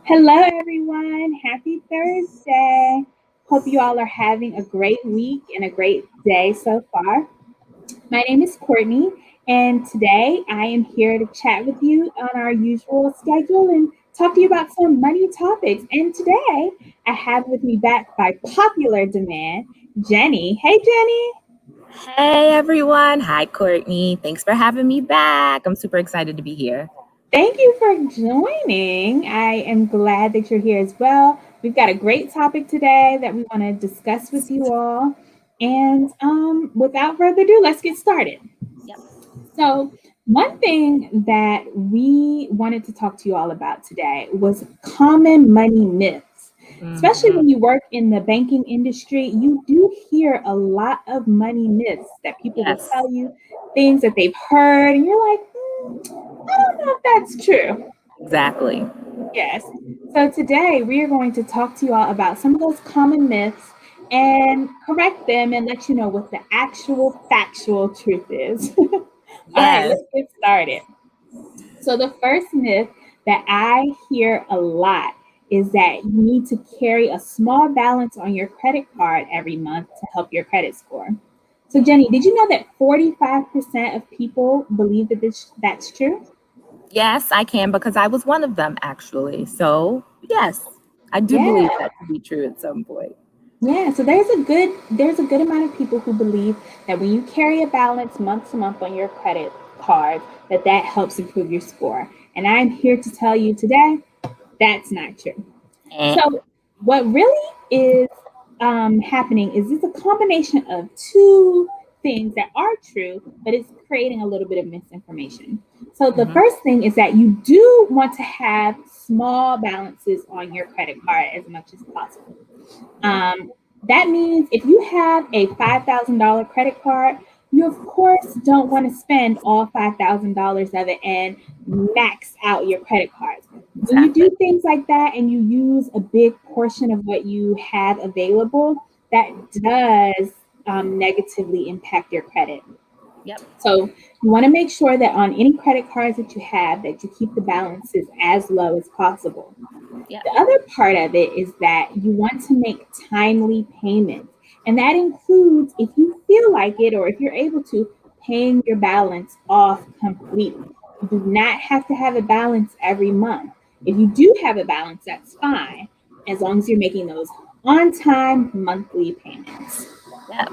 Hello, everyone. Happy Thursday. Hope you all are having a great week and a great day so far. My name is Courtney, and today I am here to chat with you on our usual schedule and talk to you about some money topics. And today I have with me back by popular demand, Jenny. Hey, Jenny. Hey everyone. Hi Courtney. Thanks for having me back. I'm super excited to be here. Thank you for joining. I am glad that you're here as well. We've got a great topic today that we want to discuss with you all. And without further ado, let's get started. Yep. So, one thing that we wanted to talk to you all about today was common money myths. Especially Mhm. when you work in the banking industry, you do hear a lot of money myths that people will Yes, tell you things that they've heard, and you're like, I don't know if that's true. exactly. Yes. So today we are going to talk to you all about some of those common myths and correct them and let you know what the actual factual truth is. All right, Yes. let's get started. So the first myth that I hear a lot is that you need to carry a small balance on your credit card every month to help your credit score. So Jenny, did you know that 45% of people believe that that's true? Yes, I can because I was one of them actually. So, yes, I do Yeah. believe that to be true at some point. Yeah, so there's a good amount of people who believe that when you carry a balance month to month on your credit card, that helps improve your score. And I'm here to tell you today that's not true. Eh. So what really is happening is it's a combination of two things that are true, but it's creating a little bit of misinformation. So the Mhm. first thing is that you do want to have small balances on your credit card as much as possible. Um, that means if you have a $5,000 credit card, you of course don't want to spend all $5,000 of it and max out your credit cards. When you Exactly. do things like that and you use a big portion of what you have available, that does negatively impact your credit. Yep. So you want to make sure that on any credit cards that you have, that you keep the balances as low as possible. Yep. The other part of it is that you want to make timely payments. And that includes, if you feel like it or if you're able to, paying your balance off completely. You do not have to have a balance every month. If you do have a balance, that's fine, as long as you're making those on time monthly payments. Yep.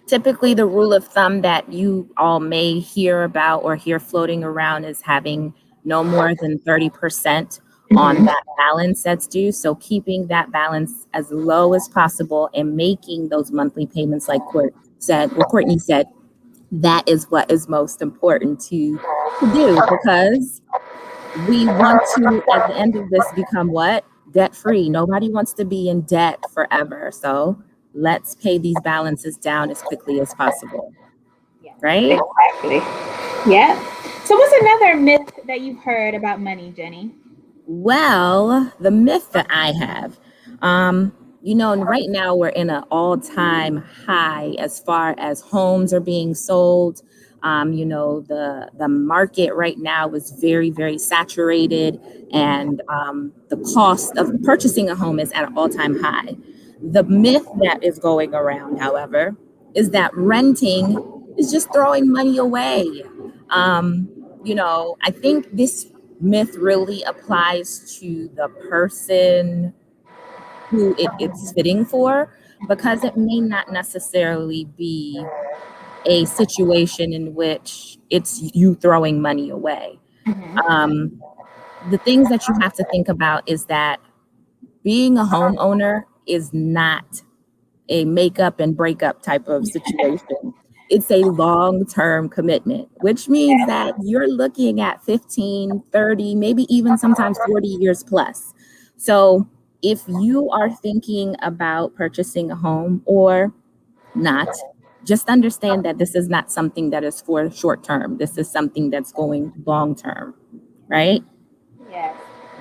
Typically, the rule of thumb that you all may hear about or hear floating around is having no more than 30% on Mhm. that balance that's due. So, keeping that balance as low as possible and making those monthly payments, like Courtney said, that is what is most important to do because we want to, at the end of this, become what? Debt free. Nobody wants to be in debt forever. So let's pay these balances down as quickly as possible. Yes, Right? exactly. Yeah. So, what's another myth that you've heard about money, Jenny? Well, the myth that I have, and right now we're in an all-time high as far as homes are being sold. The market right now is very, very saturated, and the cost of purchasing a home is at an all-time high. The myth that is going around, however, is that renting is just throwing money away. I think this myth really applies to the person who it's fitting for because it may not necessarily be a situation in which it's you throwing money away. Mhm. Um, the things that you have to think about is that being a homeowner is not a makeup and breakup type of situation. It's a long-term commitment, which means that you're looking at 15, 30, maybe even sometimes 40 years plus. So if you are thinking about purchasing a home or not, just understand that this is not something that is for short term. This is something that's going long term, right? Yes.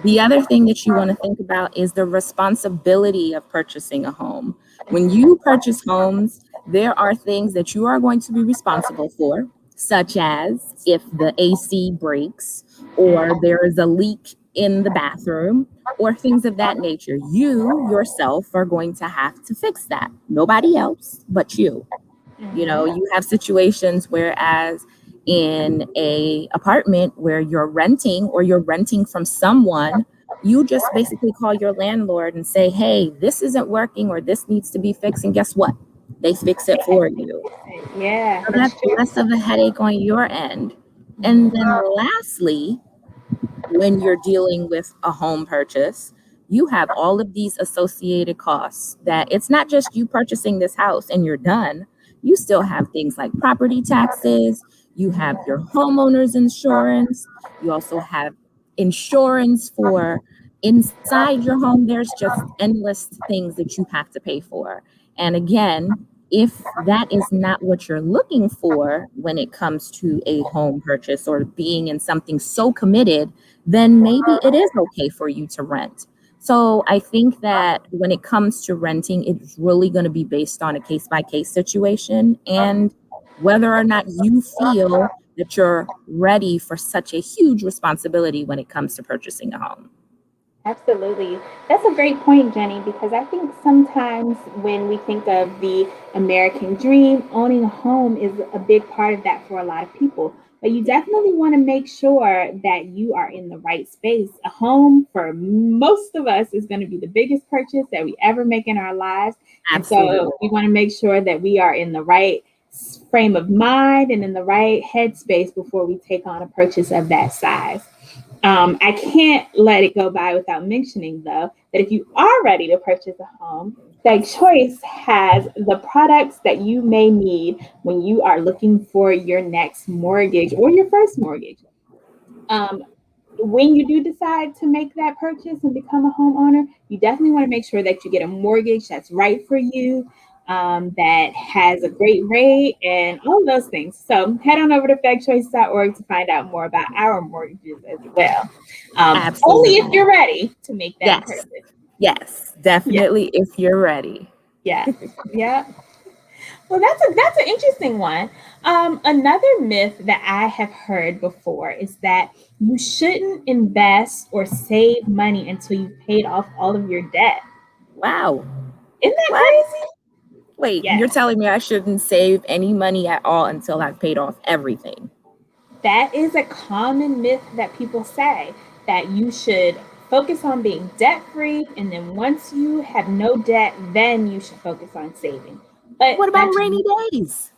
The other thing that you want to think about is the responsibility of purchasing a home. When you purchase homes, there are things that you are going to be responsible for, such as if the AC breaks or there is a leak in the bathroom or things of that nature. You yourself are going to have to fix that. Nobody else but you. You know, Mhm. you have situations whereas in a apartment where you're renting or you're renting from someone, you just basically call your landlord and say, hey, this isn't working or this needs to be fixed. And guess what? They fix it for you. Yeah, So that's that's true. less of a headache on your end. And Mhm. then lastly, when you're dealing with a home purchase, you have all of these associated costs that it's not just you purchasing this house and you're done. You still have things like property taxes, you have your homeowner's insurance, you also have insurance for inside your home. There's just endless things that you have to pay for. And again, if that is not what you're looking for when it comes to a home purchase or being in something so committed, then maybe it is okay for you to rent. So I think that when it comes to renting, it's really going to be based on a case by case situation and whether or not you feel that you're ready for such a huge responsibility when it comes to purchasing a home. Absolutely. That's a great point, Jenny, because I think sometimes when we think of the American dream, owning a home is a big part of that for a lot of people. But you definitely want to make sure that you are in the right space. A home for most of us is going to be the biggest purchase that we ever make in our lives. And Absolutely. so we want to make sure that we are in the right frame of mind and in the right headspace before we take on a purchase of that size. I can't let it go by without mentioning, though, that if you are ready to purchase a home, Bag Choice has the products that you may need when you are looking for your next mortgage or your first mortgage. Um, when you do decide to make that purchase and become a homeowner, you definitely want to make sure that you get a mortgage that's right for you, that has a great rate, and all of those things. So head on over to fegchoice.org to find out more about our mortgages as well. Only if Absolutely. you're ready to make that Yes. purchase. Yes. Yeah. Definitely if you're ready. Yes. Yeah. Well, that's an interesting one. Another myth that I have heard before is that you shouldn't invest or save money until you've paid off all of your debt. Wow. Isn't that What? crazy? Wait, Yes, you're telling me I shouldn't save any money at all until I've paid off everything? that is a common myth that people say that you should focus on being debt free, and then once you have no debt, then you should focus on saving. But What about rainy days?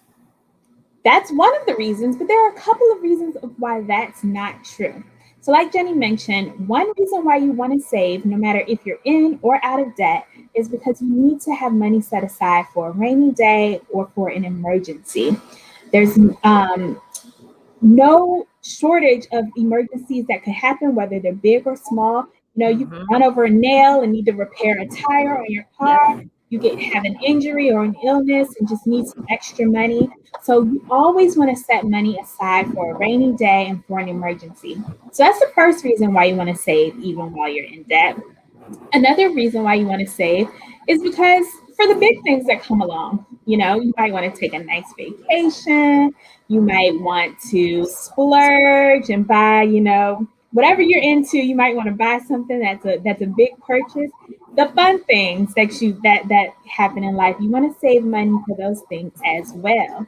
that's one of the reasons, but there are a couple of reasons of why that's not true. So, like Jenny mentioned, one reason why you want to save, no matter if you're in or out of debt, is because you need to have money set aside for a rainy day or for an emergency. There's no shortage of emergencies that could happen, whether they're big or small. You know, you can Mm-hmm. run over a nail and need to repair a tire on your car. Yep. You get have an injury or an illness and just need some extra money. So you always want to set money aside for a rainy day and for an emergency. So that's the first reason why you want to save even while you're in debt. Another reason why you want to save is because for the big things that come along, you know, you might want to take a nice vacation, you might want to splurge and buy, you know, whatever you're into, you might want to buy something that's a big purchase. The fun things that happen in life, you want to save money for those things as well.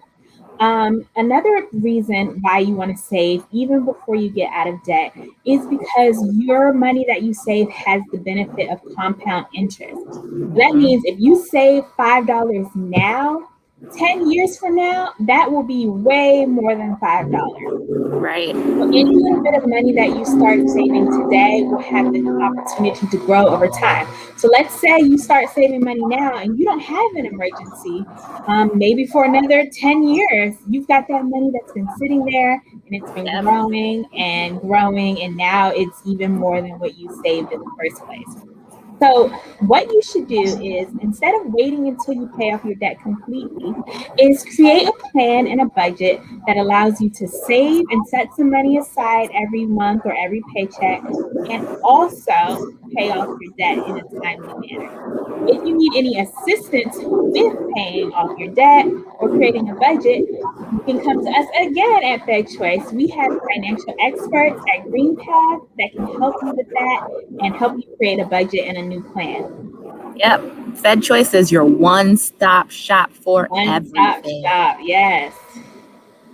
Another reason why you want to save even before you get out of debt is because your money that you save has the benefit of compound interest. So that Mm-hmm. means if you save $5 now, 10 years from now, that will be way more than $5. Right. So any little bit of money that you start saving today will have the opportunity to grow over time. So let's say you start saving money now and you don't have an emergency. Maybe for another 10 years, you've got that money that's been sitting there and it's been Yep. growing and growing. And now it's even more than what you saved in the first place. So, what you should do is instead of waiting until you pay off your debt completely, is create a plan and a budget that allows you to save and set some money aside every month or every paycheck, and also pay off your debt in a timely manner. If you need any assistance with paying off your debt or creating a budget, you can come to us again at Fed Choice. We have financial experts at GreenPath that can help you with that and help you create a budget and a new plan. Yep. Fed Choice is your one-stop shop for One stop everything. shop, yes.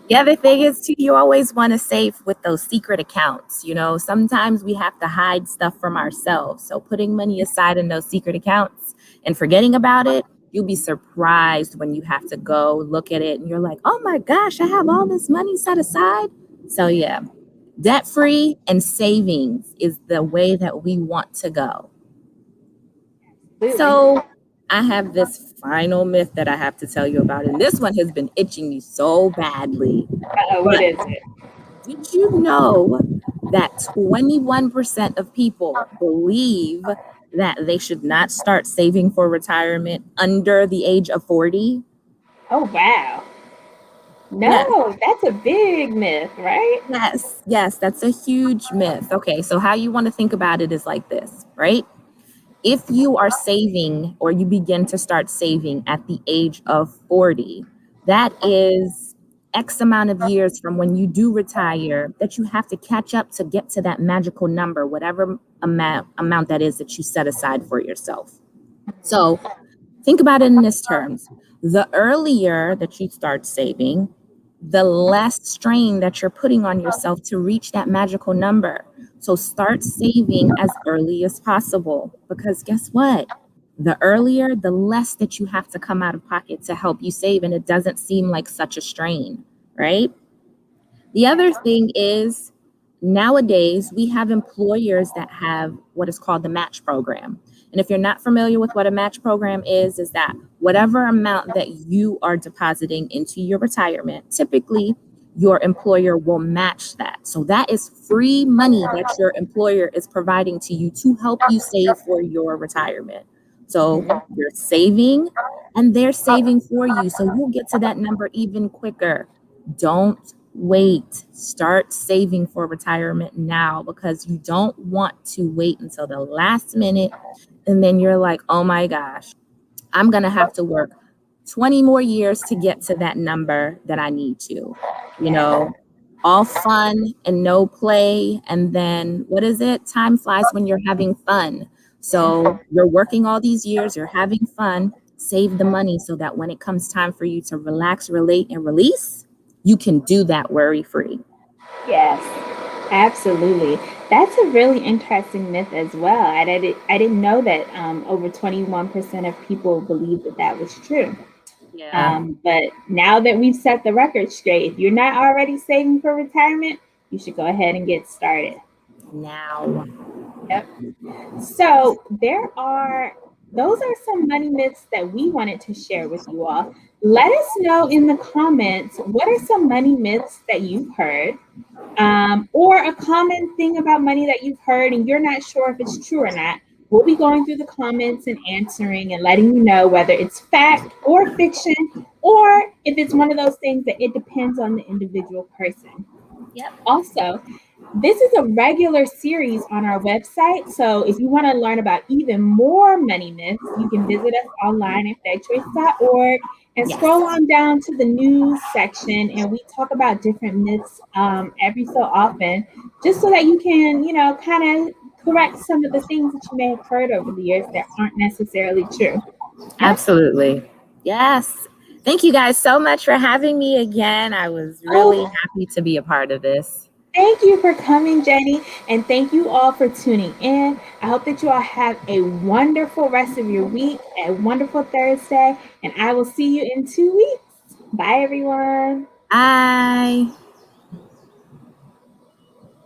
The other thing is too, you always want to save with those secret accounts. Sometimes we have to hide stuff from ourselves. So putting money aside in those secret accounts and forgetting about it, you'll be surprised when you have to go look at it and you're like, oh my gosh, I have all this money set aside. So yeah, debt-free and savings is the way that we want to go. Absolutely. So I have this final myth that I have to tell you about, and this one has been itching me so badly. What is it? Did you know that 21% of people believe that they should not start saving for retirement under the age of 40? Oh, wow. Yes, No, that's a big myth, right? yes, that's a huge myth. Okay, so how you want to think about it is like this, right? If you are saving or you begin to start saving at the age of 40, that is X amount of years from when you do retire that you have to catch up to get to that magical number, whatever amount that is that you set aside for yourself. So think about it in this terms. The earlier that you start saving, the less strain that you're putting on yourself to reach that magical number. So start saving as early as possible, because guess what? The earlier, the less that you have to come out of pocket to help you save, and it doesn't seem like such a strain, right? The other thing is nowadays we have employers that have what is called the match program. And if you're not familiar with what a match program is that whatever amount that you are depositing into your retirement, typically your employer will match that. So that is free money that your employer is providing to you to help you save for your retirement. So you're saving and they're saving for you. So you'll get to that number even quicker. Don't wait. Start saving for retirement now, because you don't want to wait until the last minute and then you're like, oh my gosh, I'm going to have to work 20 more years to get to that number that I need to. All fun and no play. And then what is it? Time flies when you're having fun. So you're working all these years, you're having fun, save the money so that when it comes time for you to relax, relate, and release, you can do that worry-free. Yes, absolutely. That's a really interesting myth as well. I didn't know that over 21% of people believe that that was true. Yeah. But now that we've set the record straight, if you're not already saving for retirement, you should go ahead and get started. Now. Yep. So those are some money myths that we wanted to share with you all. Let us know in the comments, what are some money myths that you've heard? Or a common thing about money that you've heard and you're not sure if it's true or not. We'll be going through the comments and answering and letting you know whether it's fact or fiction, or if it's one of those things that it depends on the individual person. Yep. Also, this is a regular series on our website. So if you want to learn about even more money myths, you can visit us online at fedchoice.org and scroll on down to the news section. And we talk about different myths every so often, just so that you can, kind of correct some of the things that you may have heard over the years that aren't necessarily true. Absolutely. Yes. Thank you guys so much for having me again. I was really happy to be a part of this. Thank you for coming, Jenny, and thank you all for tuning in. I hope that you all have a wonderful rest of your week, a wonderful Thursday, and I will see you in 2 weeks. Bye, everyone. Bye.